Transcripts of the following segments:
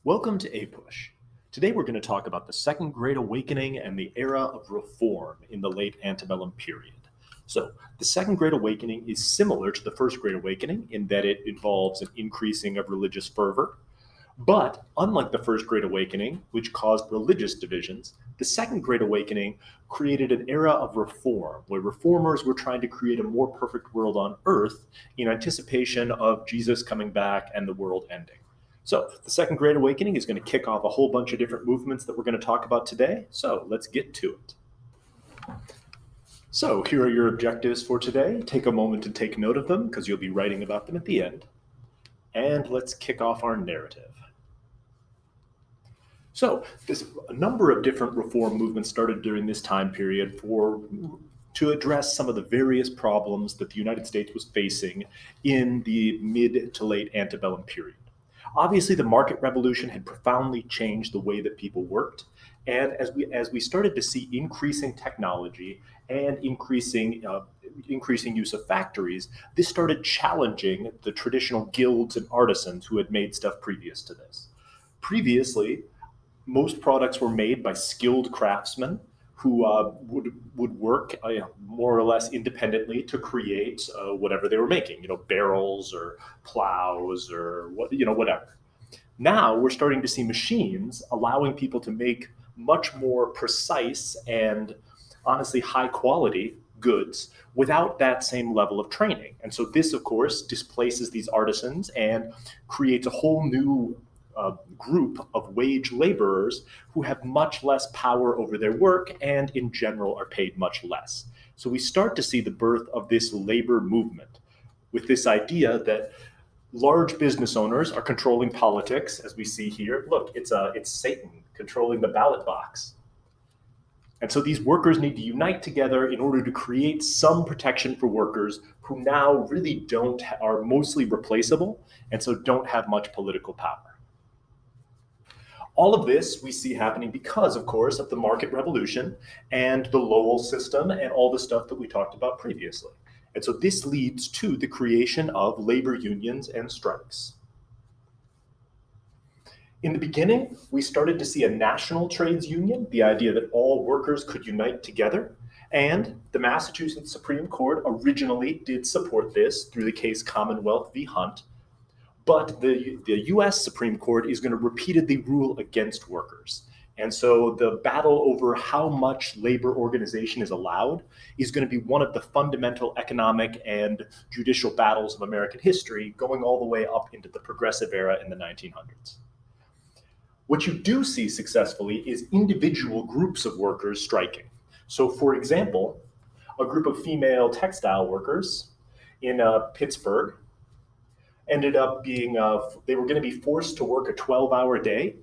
Welcome to APUSH. Today we're going to talk about the Second Great Awakening and the era of reform in the late antebellum period. So, the Second Great Awakening is similar to the First Great Awakening in that it involves an increasing of religious fervor. But unlike the First Great Awakening, which caused religious divisions, the Second Great Awakening created an era of reform, where reformers were trying to create a more perfect world on earth in anticipation of Jesus coming back and the world ending. So, the Second Great Awakening is going to kick off a whole bunch of different movements that we're going to talk about today. So, let's get to it. So, here are your objectives for today. Take a moment to take note of them because you'll be writing about them at the end. And let's kick off our narrative. So, a number of different reform movements started during this time period to address some of the various problems that the United States was facing in the mid to late antebellum period. Obviously, the market revolution had profoundly changed the way that people worked. And as we started to see increasing technology and increasing use of factories, this started challenging the traditional guilds and artisans who had made stuff previous to this. Previously, most products were made by skilled craftsmen who would work more or less independently to create whatever they were making, barrels or plows or whatever. Now we're starting to see machines allowing people to make much more precise and honestly high quality goods without that same level of training. And so this, of course, displaces these artisans and creates a whole new group of wage laborers who have much less power over their work and in general are paid much less. So we start to see the birth of this labor movement with this idea that large business owners are controlling politics, as we see here. Look, it's Satan controlling the ballot box. And so these workers need to unite together in order to create some protection for workers who now really are mostly replaceable and so don't have much political power. All of this we see happening because, of course, of the market revolution and the Lowell system and all the stuff that we talked about previously. And so this leads to the creation of labor unions and strikes. In the beginning, we started to see a national trades union, the idea that all workers could unite together. And the Massachusetts Supreme Court originally did support this through the case Commonwealth v. Hunt. But the U.S. Supreme Court is going to repeatedly rule against workers. And so the battle over how much labor organization is allowed is going to be one of the fundamental economic and judicial battles of American history, going all the way up into the progressive era in the 1900s. What you do see successfully is individual groups of workers striking. So, for example, a group of female textile workers in Pittsburgh ended up being, they were going to be forced to work a 12-hour day,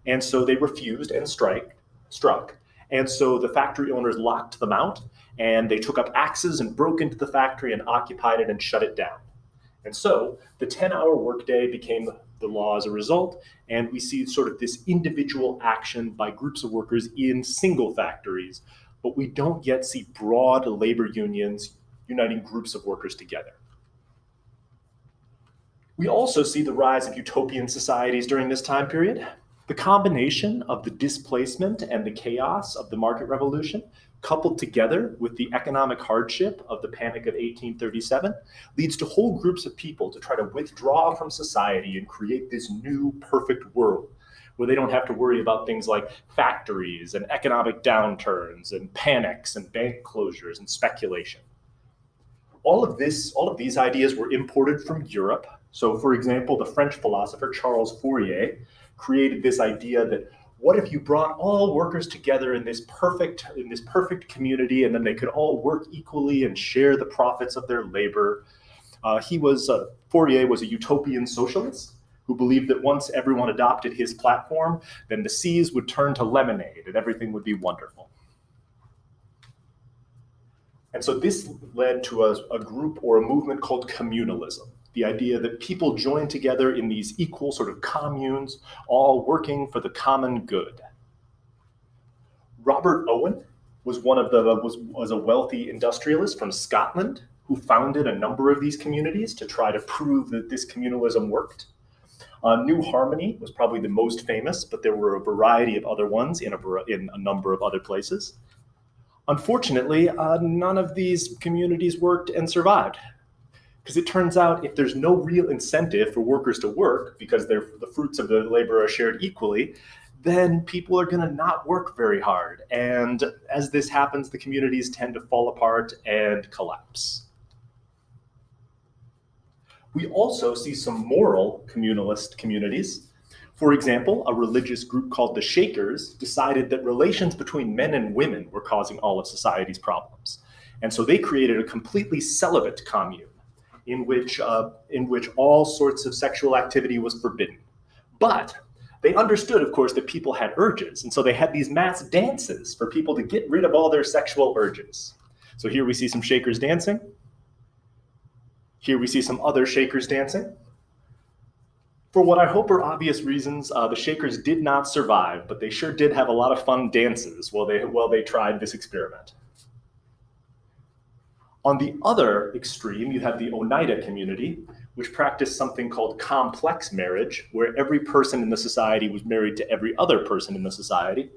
and so they refused and struck. And so the factory owners locked them out, and they took up axes and broke into the factory and occupied it and shut it down. And so the 10-hour workday became the law as a result, and we see sort of this individual action by groups of workers in single factories, but we don't yet see broad labor unions uniting groups of workers together. We also see the rise of utopian societies during this time period. The combination of the displacement and the chaos of the market revolution, coupled together with the economic hardship of the Panic of 1837, leads to whole groups of people to try to withdraw from society and create this new perfect world where they don't have to worry about things like factories and economic downturns and panics and bank closures and speculation. All of these ideas were imported from Europe. So, for example, the French philosopher Charles Fourier created this idea that what if you brought all workers together in this perfect community, and then they could all work equally and share the profits of their labor? Fourier was a utopian socialist who believed that once everyone adopted his platform, then the seas would turn to lemonade and everything would be wonderful. And so this led to a group or a movement called communalism. The idea that people join together in these equal sort of communes, all working for the common good. Robert Owen was a wealthy industrialist from Scotland who founded a number of these communities to try to prove that this communalism worked. New Harmony was probably the most famous, but there were a variety of other ones in a number of other places. Unfortunately, none of these communities worked and survived. Because it turns out if there's no real incentive for workers to work because the fruits of the labor are shared equally, then people are going to not work very hard. And as this happens, the communities tend to fall apart and collapse. We also see some moral communalist communities. For example, a religious group called the Shakers decided that relations between men and women were causing all of society's problems. And so they created a completely celibate commune in which all sorts of sexual activity was forbidden. But they understood, of course, that people had urges. And so they had these mass dances for people to get rid of all their sexual urges. So here we see some Shakers dancing. Here we see some other Shakers dancing. For what I hope are obvious reasons, the Shakers did not survive, but they sure did have a lot of fun dances while they tried this experiment. On the other extreme, you have the Oneida community, which practiced something called complex marriage, where every person in the society was married to every other person in the society,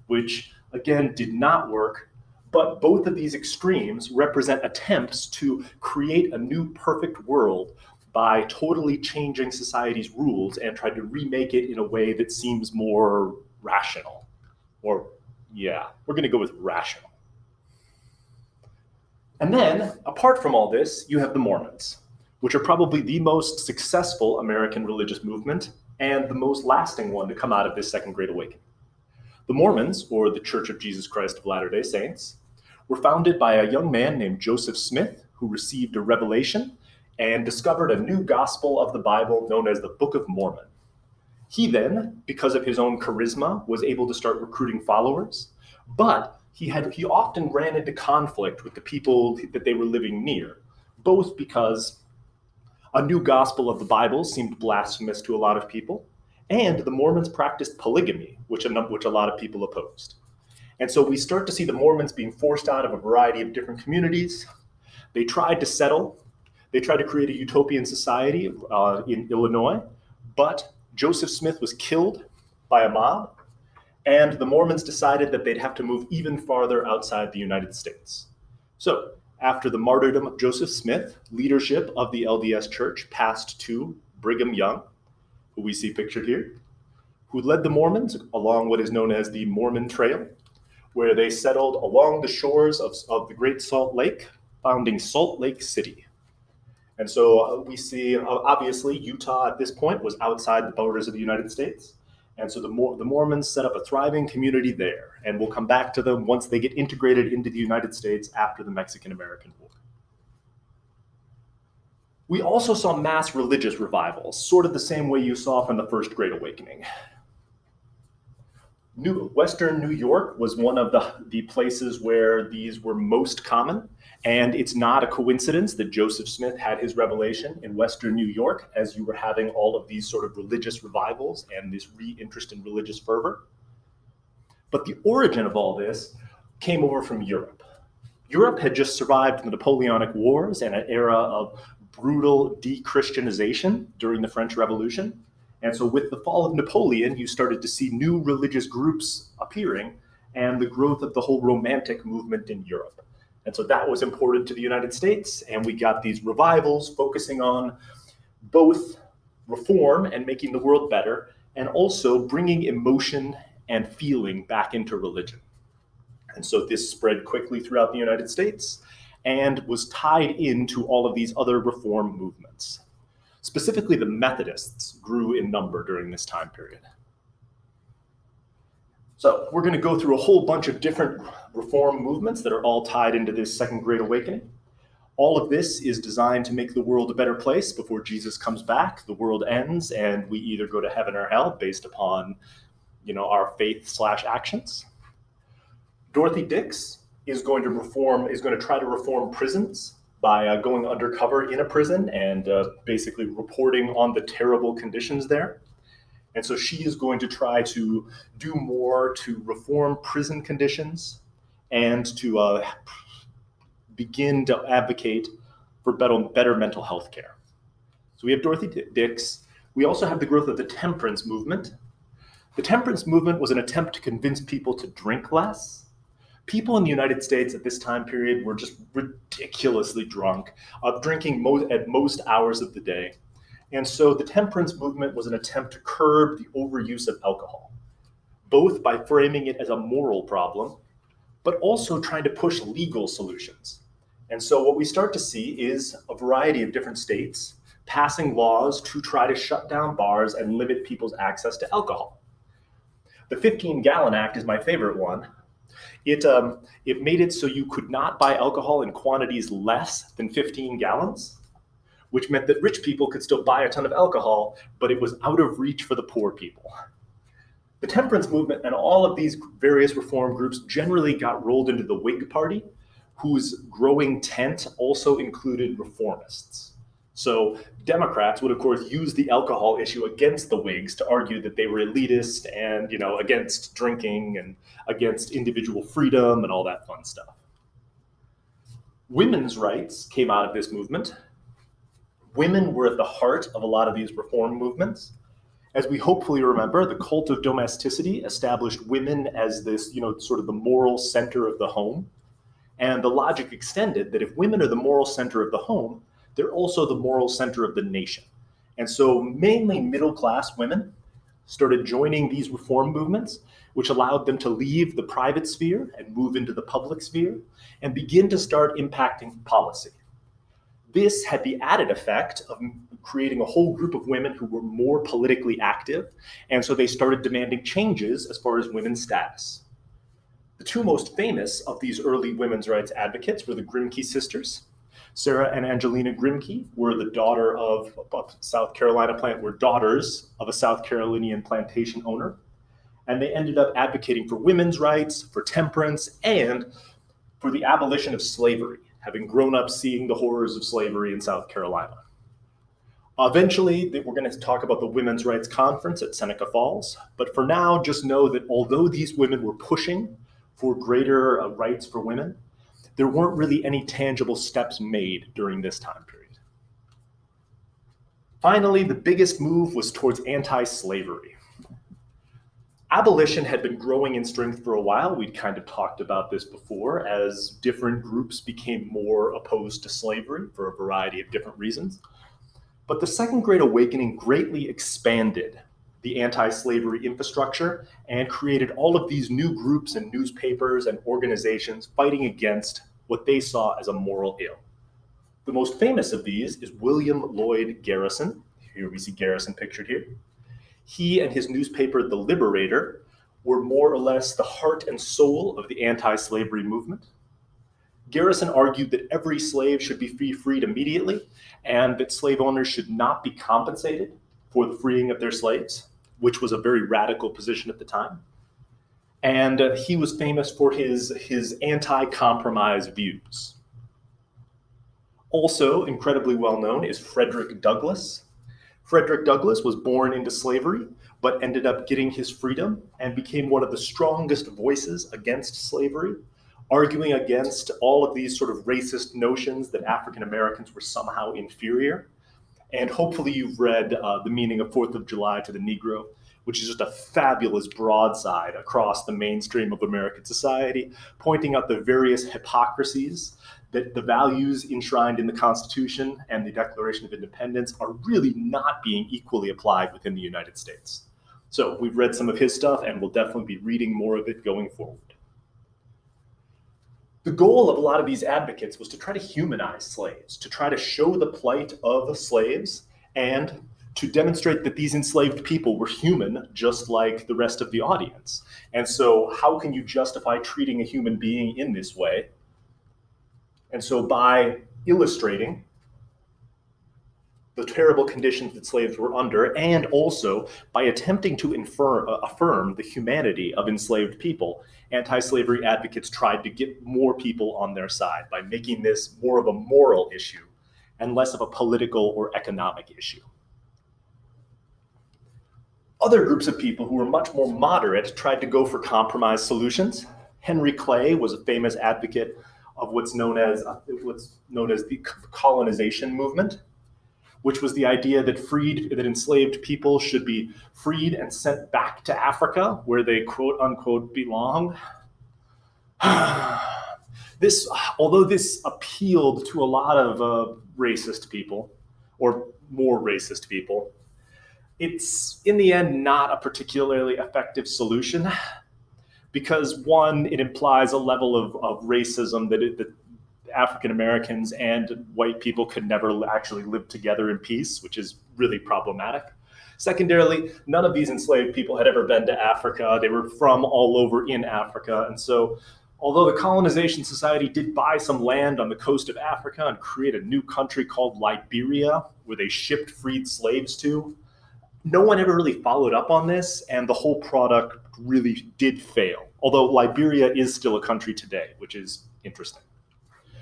which again did not work. But both of these extremes represent attempts to create a new perfect world by totally changing society's rules and try to remake it in a way that seems more rational. Or, yeah, we're going to go with rational. And then, apart from all this, you have the Mormons, which are probably the most successful American religious movement and the most lasting one to come out of this Second Great Awakening. The Mormons, or the Church of Jesus Christ of Latter-day Saints, were founded by a young man named Joseph Smith, who received a revelation and discovered a new gospel of the Bible known as the Book of Mormon. He then, because of his own charisma, was able to start recruiting followers, but he often ran into conflict with the people that they were living near, both because a new gospel of the Bible seemed blasphemous to a lot of people, and the Mormons practiced polygamy, which a lot of people opposed. And so we start to see the Mormons being forced out of a variety of different communities. They tried to settle. They tried to create a utopian society in Illinois, but Joseph Smith was killed by a mob, and the Mormons decided that they'd have to move even farther outside the United States. So, after the martyrdom of Joseph Smith, leadership of the LDS Church passed to Brigham Young, who we see pictured here, who led the Mormons along what is known as the Mormon Trail, where they settled along the shores of the Great Salt Lake, founding Salt Lake City. And so we see, obviously, Utah at this point was outside the borders of the United States. And so the Mormons set up a thriving community there. And we'll come back to them once they get integrated into the United States after the Mexican-American War. We also saw mass religious revivals, sort of the same way you saw from the First Great Awakening. Western New York was one of the places where these were most common. And it's not a coincidence that Joseph Smith had his revelation in Western New York as you were having all of these sort of religious revivals and this re-interest in religious fervor. But the origin of all this came over from Europe. Europe had just survived the Napoleonic Wars and an era of brutal de-Christianization during the French Revolution. And so with the fall of Napoleon, you started to see new religious groups appearing and the growth of the whole Romantic movement in Europe. And so that was important to the United States, and we got these revivals focusing on both reform and making the world better, and also bringing emotion and feeling back into religion. And so this spread quickly throughout the United States and was tied into all of these other reform movements. Specifically, the Methodists grew in number during this time period. So we're going to go through a whole bunch of different reform movements that are all tied into this Second Great Awakening. All of this is designed to make the world a better place before Jesus comes back. The world ends, and we either go to heaven or hell based upon, our faith/actions. Dorothy Dix is going to try to reform prisons by going undercover in a prison and basically reporting on the terrible conditions there. And so she is going to try to do more to reform prison conditions and to begin to advocate for better mental health care. So we have Dorothy Dix. We also have the growth of the temperance movement. The temperance movement was an attempt to convince people to drink less. People in the United States at this time period were just ridiculously drunk, drinking at most hours of the day. And so the temperance movement was an attempt to curb the overuse of alcohol, both by framing it as a moral problem, but also trying to push legal solutions. And so what we start to see is a variety of different states passing laws to try to shut down bars and limit people's access to alcohol. The 15-Gallon Act is my favorite one. It made it so you could not buy alcohol in quantities less than 15 gallons, which meant that rich people could still buy a ton of alcohol, but it was out of reach for the poor people. The temperance movement and all of these various reform groups generally got rolled into the Whig Party, whose growing tent also included reformists. So Democrats would, of course, use the alcohol issue against the Whigs to argue that they were elitist and, against drinking and against individual freedom and all that fun stuff. Women's rights came out of this movement. Women were at the heart of a lot of these reform movements. As we hopefully remember, the cult of domesticity established women as this, sort of the moral center of the home. And the logic extended that if women are the moral center of the home, they're also the moral center of the nation. And so mainly middle-class women started joining these reform movements, which allowed them to leave the private sphere and move into the public sphere and begin to start impacting policy. This had the added effect of creating a whole group of women who were more politically active, and so they started demanding changes as far as women's status. The two most famous of these early women's rights advocates were the Grimke sisters. Sarah and Angelina Grimke were the daughter of were daughters of a South Carolinian plantation owner. And they ended up advocating for women's rights, for temperance, and for the abolition of slavery, having grown up seeing the horrors of slavery in South Carolina. Eventually, we're going to talk about the Women's Rights Conference at Seneca Falls. But for now, just know that although these women were pushing for greater rights for women, there weren't really any tangible steps made during this time period. Finally, the biggest move was towards anti-slavery. Abolition had been growing in strength for a while. We'd kind of talked about this before as different groups became more opposed to slavery for a variety of different reasons. But the Second Great Awakening greatly expanded the anti-slavery infrastructure and created all of these new groups and newspapers and organizations fighting against what they saw as a moral ill. The most famous of these is William Lloyd Garrison. Here we see Garrison pictured here. He and his newspaper, The Liberator, were more or less the heart and soul of the anti-slavery movement. Garrison argued that every slave should be freed immediately and that slave owners should not be compensated for the freeing of their slaves, which was a very radical position at the time. And he was famous for his anti-compromise views. Also incredibly well known is Frederick Douglass. Frederick Douglass was born into slavery, but ended up getting his freedom and became one of the strongest voices against slavery, arguing against all of these sort of racist notions that African Americans were somehow inferior. And hopefully you've read The Meaning of 4th of July to the Negro, which is just a fabulous broadside across the mainstream of American society, pointing out the various hypocrisies that the values enshrined in the Constitution and the Declaration of Independence are really not being equally applied within the United States. So we've read some of his stuff and we'll definitely be reading more of it going forward. The goal of a lot of these advocates was to try to humanize slaves, to try to show the plight of slaves and to demonstrate that these enslaved people were human just like the rest of the audience. And so how can you justify treating a human being in this way? And so by illustrating the terrible conditions that slaves were under, and also by attempting to affirm the humanity of enslaved people, anti-slavery advocates tried to get more people on their side by making this more of a moral issue and less of a political or economic issue. Other groups of people who were much more moderate tried to go for compromise solutions. Henry Clay was a famous advocate of what's known as the colonization movement. which was the idea that enslaved people should be freed and sent back to Africa, where they quote unquote belong. Although this appealed to a lot of racist people, or more racist people, it's in the end not a particularly effective solution, because one, it implies a level of racism that African Americans and white people could never actually live together in peace, which is really problematic. Secondarily, none of these enslaved people had ever been to Africa. They were from all over in Africa. And so, although the Colonization Society did buy some land on the coast of Africa and create a new country called Liberia, where they shipped freed slaves to, no one ever really followed up on this, and the whole product really did fail. Although Liberia is still a country today, which is interesting.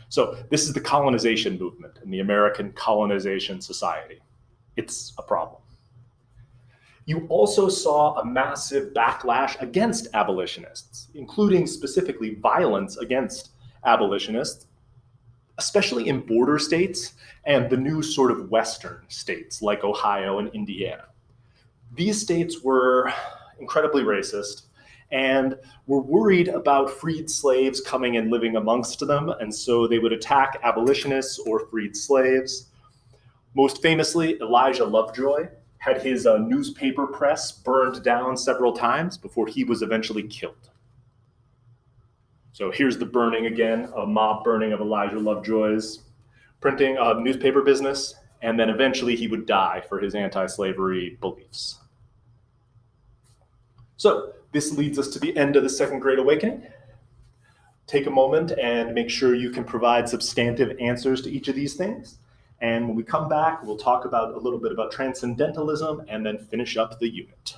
So this is the colonization movement in the American Colonization Society. It's a problem. You also saw a massive backlash against abolitionists, including specifically violence against abolitionists, especially in border states and the new sort of Western states like Ohio and Indiana. These states were incredibly racist and were worried about freed slaves coming and living amongst them, and so they would attack abolitionists or freed slaves. Most famously, Elijah Lovejoy had his newspaper press burned down several times before he was eventually killed. So here's the burning again, a mob burning of Elijah Lovejoy's printing newspaper business, and then eventually he would die for his anti-slavery beliefs. So this leads us to the end of the Second Great Awakening. Take a moment and make sure you can provide substantive answers to each of these things. And when we come back, we'll talk about a little bit about transcendentalism and then finish up the unit.